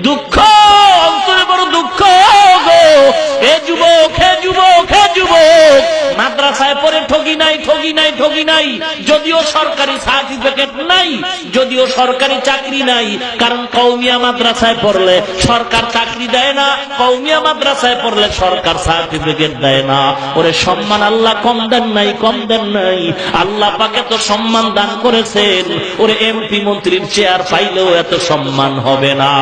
দুঃখ অন্তরে বড় দুঃখ গো। হে যুবক, হে যুবক, হে যুবক, মাদ্রাসায় পড়ে ঠকি নাই, ঠকি নাই, ঠকি নাই। যদিও সরকারি সার্টিফিকেট নাই, যদিও সরকারি চাকরি নাই, কারণ কওমিয়া মাদ্রাসায় পড়লে সরকার চাকরি দেয় না, কওমিয়া মাদ্রাসায় পড়লে সরকার সার্টিফিকেট দেয় না। ওরে সম্মান আল্লাহ কম দেন নাই, কম দেন নাই। আল্লাহ পাক এত সম্মান দান করেছেন, ওরে এমপি মন্ত্রীর চেয়ার পাইলেও এত সম্মান হবে না।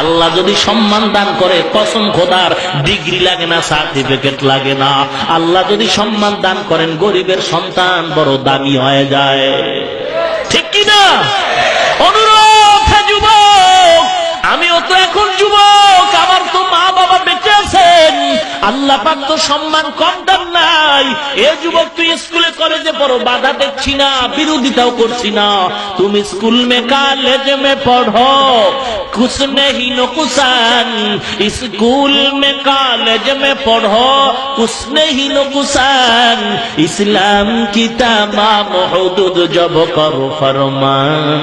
আল্লাহ যদি সম্মান দান করে, কসম খোদার, ডিগ্রি লাগে না, সার্টিফিকেট লাগে না। আল্লাহ যদি সম্মান দান করেন, গরিবের সন্তান বড় দামি হয়ে যায়, ঠিক কি না? অনুরোধ হে যুবক, আমিও তো এখন যুবক, আমার তো মা বাবা বেঁচে আছেন, আল্লাহ পাক তো সম্মান কম দেন নাই। এ যুবক, তুই স্কুলে কলেজে পড়ো, বাধা দেখছি না, বিরোধিতাও করছি না। তুমি স্কুল মে কলেজ মে পড়ো, कुछ नहीं नुकसान, स्कूल में कॉलेज में पढ़ो, कुछ नहीं नुकसान। इस्लाम की तमाम हुदूद जब करो फरमान,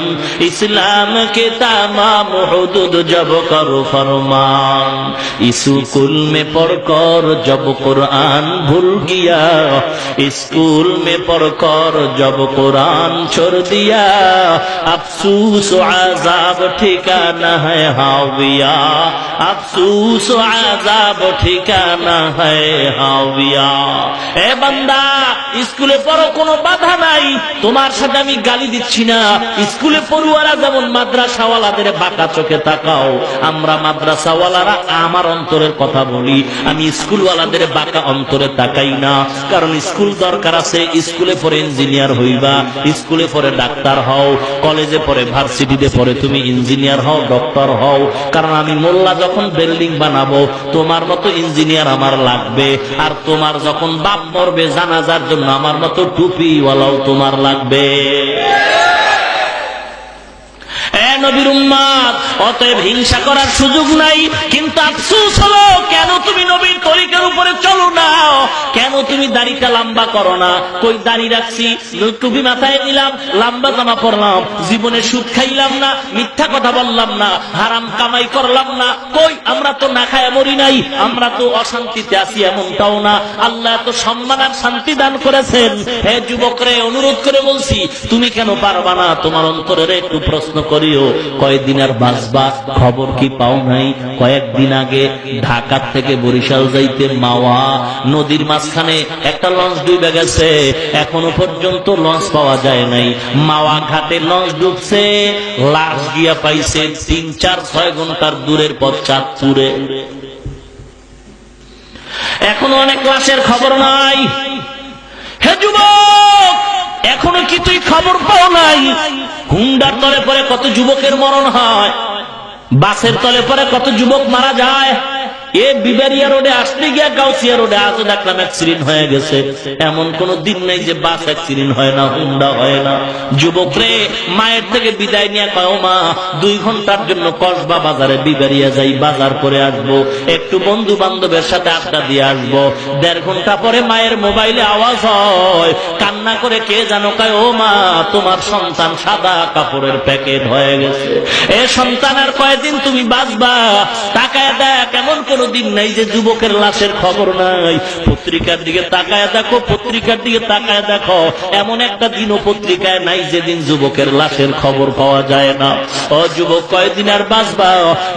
इस्लाम के तमाम हुदूद जब करो फरमान। स्कूल में पढ़कर जब कुरान भूल गया, स्कूल में पढ़कर जब कुरान छोड़ दिया, अफसोस आज़ाब ठिकाना है हाविया, अफसोस आज़ाब ठिकाना है हाविया। এ বান্দা, স্কুলে পড়ো, কোনো বাধা নাই, তোমার সাথে আমি গালি দিচ্ছি না। স্কুলে পড়ুয়ারা যেমন মাদ্রাসাওয়ালাদের বাঁকা চোখে তাকাও, আমরা মাদ্রাসাওয়ালারা আমার অন্তরের কথা বলি, আমি স্কুলওয়ালাদের বাঁকা অন্তরে তাকাই না। কারণ স্কুল দরকার আছে, স্কুলে পড়ে ইঞ্জিনিয়ার হইবা, স্কুলে পড়ে ডাক্তার হও, কলেজে পড়ে ভার্সিটিতে পড়ে তুমি ইঞ্জিনিয়ার হও, ডক্টর হও। কারণ আমি মোল্লা যখন বিল্ডিং বানাবো, তোমার মতো ইঞ্জিনিয়ার আমার লাগবে। আর তোমার যখন বাপ মরবে, জানাজার জন্য আমার মতো টুপিওয়ালাও তোমার লাগবে। নবীর উম্মত, অতএব হিংসা করার সুযোগ নাই। কিন্তু আফসোস হলো, কেন তুমি নবীর তরিকার উপরে চলো না? কেন তুমি দাড়িটা লম্বা করো না? কই দাড়ি রাখছি, টুপি মাথায় নিলাম, লম্বা জামা পরলাম, জীবনে সুদ খাইলাম না, মিথ্যা কথা বললাম না, হারাম কামাই করলাম না। কই, আমরা তো না খায় মরি নাই, আমরা তো অশান্তিতে আছি এমনটাও না। আল্লাহ তো সম্মান আর শান্তি দান করেছেন। হে যুবকরে, অনুরোধ করে বলছি, তুমি কেন পারবা না? তোমার অন্তরে একটু প্রশ্ন করিও, কয়েকদিন আর বাঁচবা, খবর কি পাও নাই? কয়েকদিন আগে ঢাকা থেকে বরিশাল যাইতে মাওয়া নদীর মাঝখানে একটা লঞ্চ ডুবে গেছে, এখনো পর্যন্ত লঞ্চ পাওয়া যায় নাই। মাওয়া ঘাটে লঞ্চ ডুবছে, লাশ গিয়া পাইছে 3-4-6 ঘন্টার দূরের পথ, চাঁদপুরে। এখনো অনেক লাশের খবর নাই। হে যুবক, এখনো কি তুই খবর পাও নাই? হুন্ডার তলে পরে কত যুবকের মরণ হয়, বাসের তলে পরে কত যুবক মারা যায়। এ বিবারিয়া রোডে আসতে গিয়া গাউসিয়া রোডে আজও দেখলাম অ্যাক্সিডেন্ট হয়ে গেছে। এমন কোন দিন নেই যে বাস অ্যাক্সিডেন্ট হয় না, হুন্ডা হয় না। যুবক রে, মায়ের থেকে বিদায় নিয়ে কও, মা 2 ঘন্টার জন্য কসবা বাজারে বিবারিয়া যাই, বাজার করে আসবো, একটু বন্ধু বান্ধবের সাথে আড্ডা দিয়ে আসবো। 1.5 ঘন্টা পরে মায়ের মোবাইলে আওয়াজ হয়, কান্না করে কে জানো কয়, ও মা, তোমার সন্তান সাদা কাপড়ের প্যাকেট হয়ে গেছে। এ সন্তান আর কয়দিন তুমি বাঁচবা? তাকায় দেখ, এমন কোন দিন নাই যে যুবকের লাশের খবর নাই। পত্রিকার দিকে তাকায় দেখো, পত্রিকার দিকে তাকায় দেখো, এমন একটা দিনও পত্রিকায় নাই যেদিন যুবকের লাশের খবর পাওয়া যায় না। ও যুবক, কয়দিন আর বাঁচবা?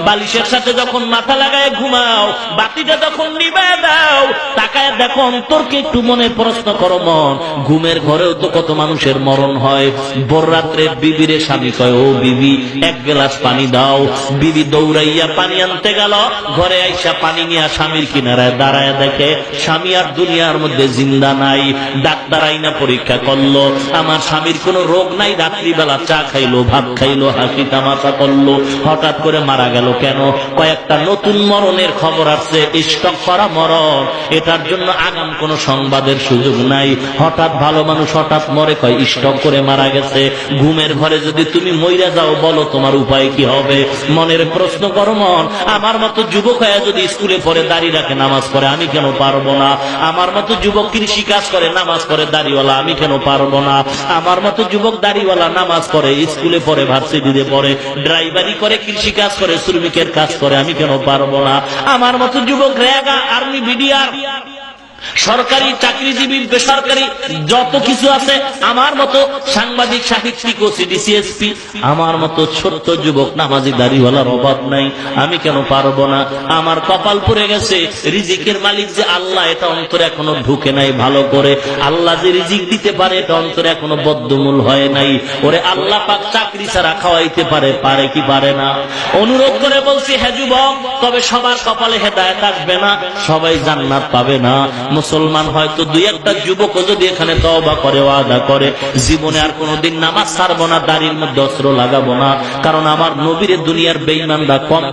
বালিশের সাথে যখন মাথা লাগায় ঘুমাও, বাতিটা যখন নিভায় দাও, তাকায় দেখো অন্তরকে একটু মনে প্রশ্ন করো। মন, ঘুমের ঘরেও তো কত মানুষের মরণ হয়। ভোর রাত্রে বিবিরে স্বামী কয়, ও বিবি, 1 গ্লাস পানি দাও। বিবি দৌড়াইয়া পানি আনতে গেল, ঘরে আইসা পানি নিয়ে স্বামীর কিনারায় দাঁড়ায় দেখে স্বামী আর দুনিয়ার মধ্যে জিন্দা নাই। ডাক্তার আইনা পরীক্ষা করলো, আমার স্বামীর কোনো রোগ নাই। রাত্রিবেলা চা খাইলো, ভাত খাইলো, হাসি তামাশা করলো, হঠাৎ করে মারা গেল। কেন? কয়েকটা নতুন মরণের খবর আসছে, স্টক করা মরণ। এটার জন্য আগাম কোনো সংবাদের সুযোগ নাই। হঠাৎ ভালো মানুষ হঠাৎ মরে, কয় স্টক করে মারা গেছে। ঘুমের ঘরে যদি তুমি মইরা যাও, বলো তোমার উপায় কি হবে? মনের প্রশ্ন করো। মন, আমার মতো যুবক হয়ে যদি স্কুলে পড়ে, দাঁড়িয়ে রাখে, নামাজ পড়ে, আমি কেন পারবো না? আমার মতো যুবক কৃষি কাজ করে, নামাজ পড়ে, দাড়িওয়ালা, আমি কেন পারবো না? আমার মতো যুবক দাড়িওয়ালা নামাজ পড়ে, স্কুলে পড়ে, ভার্সিটিতে পড়ে, ড্রাইভারি করে, কৃষি কাজ করে, শ্রমিকের কাজ করে, আমি কেন পারবো না? আমার মতো যুবক রেগা, আর্মি, বিডিআর, সরকারি চাকরিজীবী, বেসরকারি যত কিছু আছে, আমার মতো সাংবাদিক, সাহিত্যিক, ওসিডি, সিএসপি, আমার মতো ছোট্ট যুবক নামাজি দাড়িওয়ালার অভাব নাই, আমি কেন পারবো না? আমার কপাল পড়ে গেছে, রিজিকের মালিক যে আল্লাহ, এটা অন্তরে এখনো ঢুকে নাই ভালো করে। আল্লাহ যে রিজিক দিতে পারে, এটা অন্তরে এখনো বদ্ধমূল হয় নাই। ওরে আল্লাহ পাক চাকরি ছাড়া খাওয়াইতে পারে, পারে কি পারে না? অনুরোধ করে বলছি, হে যুবক, তবে সবার কপালে হেদায়েত আসবে না, সবাই জান্নাত পাবে না। মুসলমান হয়তো দুই একটা যুবকও যদি এখানে তওবা করে, ওয়াদা করে, জীবনে আর কোনোদিন নামাজ ছাড়বো না, দাড়ির মধ্যে অস্ত্র লাগাবো না, কারণ আমার নবীর দুনিয়ার বেঈমানরা কম